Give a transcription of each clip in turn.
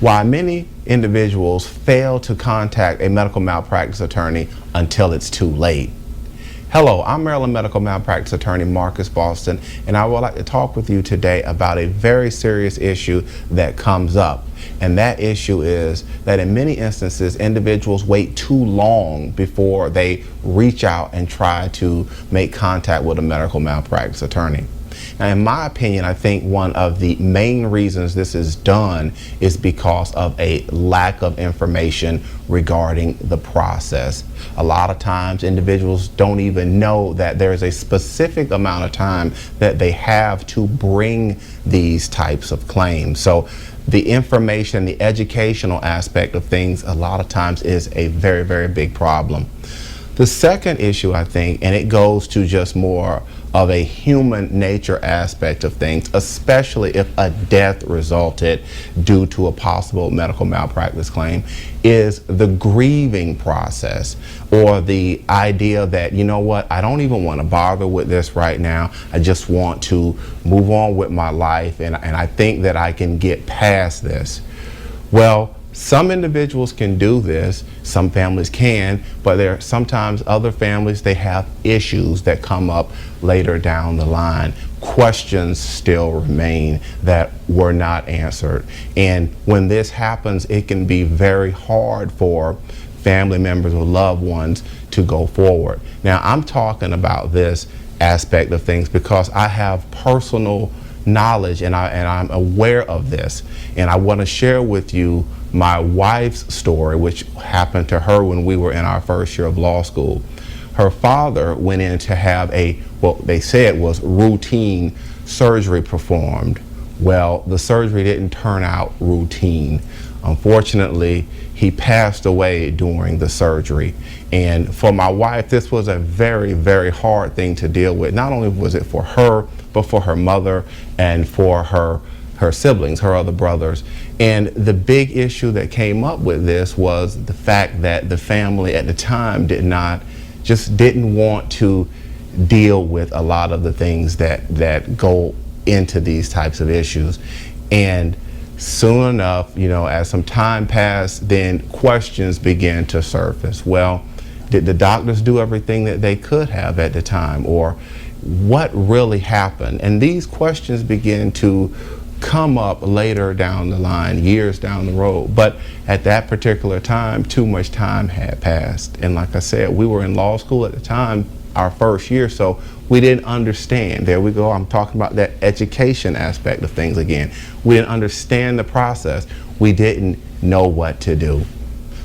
Why many individuals fail to contact a medical malpractice attorney until it's too late. Hello, I'm Maryland medical malpractice attorney Marcus Boston, and I would like to talk with you today about a very serious issue that comes up. And that issue is that in many instances, individuals wait too long before they reach out and try to make contact with a medical malpractice attorney. Now, in my opinion, I think one of the main reasons this is done is because of a lack of information regarding the process. A lot of times individuals don't even know that there is a specific amount of time that they have to bring these types of claims. So the information, the educational aspect of things a lot of times is a very, very big problem. The second issue, I think, and it goes to just more of a human nature aspect of things, especially if a death resulted due to a possible medical malpractice claim, is the grieving process, or the idea that, you know what, I don't even want to bother with this right now. I just want to move on with my life, and I think that I can get past this. Well, some individuals can do this, some families can, but there are sometimes other families, they have issues that come up later down the line. Questions still remain that were not answered. And when this happens, it can be very hard for family members or loved ones to go forward. Now, I'm talking about this aspect of things because I have personal knowledge and I'm aware of this. And I want to share with you my wife's story, which happened to her when we were in our first year of law school. Her father went in to have what they said was routine surgery performed. Well, the surgery didn't turn out routine. Unfortunately, he passed away during the surgery. And for my wife, this was a very, very hard thing to deal with. Not only was it for her, but for her mother and for her siblings, her other brothers. And the big issue that came up with this was the fact that the family at the time didn't want to deal with a lot of the things that go into these types of issues. And soon enough, you know, as some time passed, then questions began to surface. Well, did the doctors do everything that they could have at the time, or what really happened? And these questions begin to come up later down the line, years down the road. But at that particular time, too much time had passed. And like I said, we were in law school at the time, our first year, so we didn't understand. There we go, I'm talking about that education aspect of things again. We didn't understand the process. We didn't know what to do.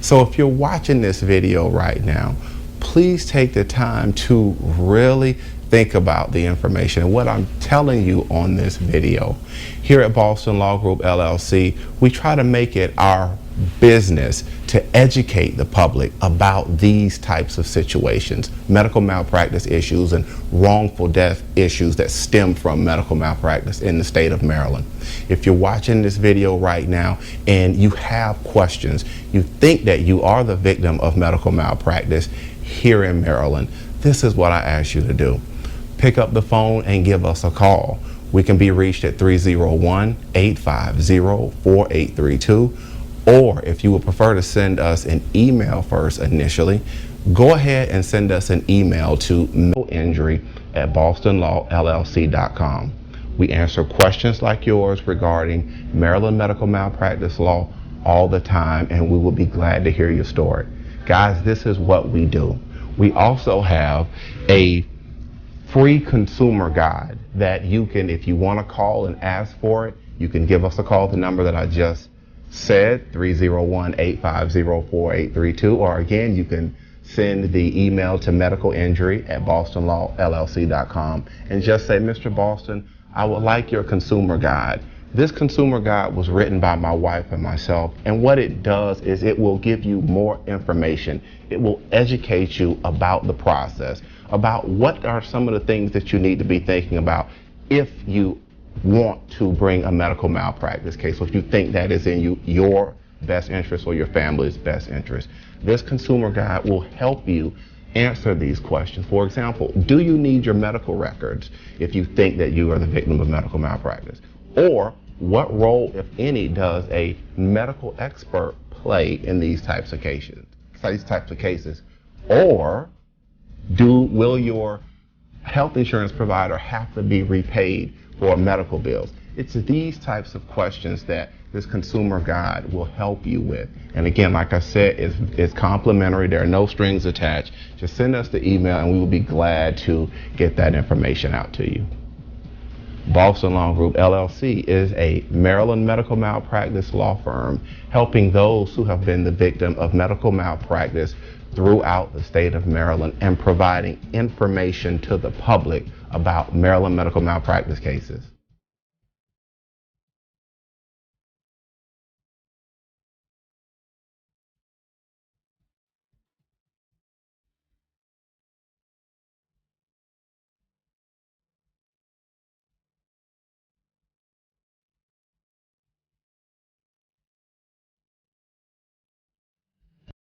So if you're watching this video right now, please take the time to really think about the information and what I'm telling you on this video. Here at Boston Law Group LLC, we try to make it our business to educate the public about these types of situations, medical malpractice issues and wrongful death issues that stem from medical malpractice in the state of Maryland. If you're watching this video right now and you have questions, you think that you are the victim of medical malpractice here in Maryland, this is what I ask you to do. Pick up the phone and give us a call. We can be reached at 301-850-4832, or if you would prefer to send us an email first initially, go ahead and send us an email to medicalinjury@bostonlawllc.com. We answer questions like yours regarding Maryland medical malpractice law all the time, and we will be glad to hear your story. Guys, this is what we do. We also have a free consumer guide that you can, if you want to call and ask for it, you can give us a call at the number that I just said, 301-850-4832, or again, you can send the email to medicalinjury@bostonlawllc.com and just say, Mr. Boston, I would like your consumer guide. This consumer guide was written by my wife and myself, and what it does is it will give you more information. It will educate you about the process, about what are some of the things that you need to be thinking about if you want to bring a medical malpractice case, or if you think that is in your best interest or your family's best interest. This consumer guide will help you answer these questions. For example, do you need your medical records if you think that you are the victim of medical malpractice? Or What role, if any, does a medical expert play in these types of cases? Or will your health insurance provider have to be repaid for medical bills? It's these types of questions that this consumer guide will help you with. And again, like I said, it's complimentary. There are no strings attached. Just send us the email and we will be glad to get that information out to you. Boston Law Group LLC is a Maryland medical malpractice law firm helping those who have been the victim of medical malpractice throughout the state of Maryland and providing information to the public about Maryland medical malpractice cases.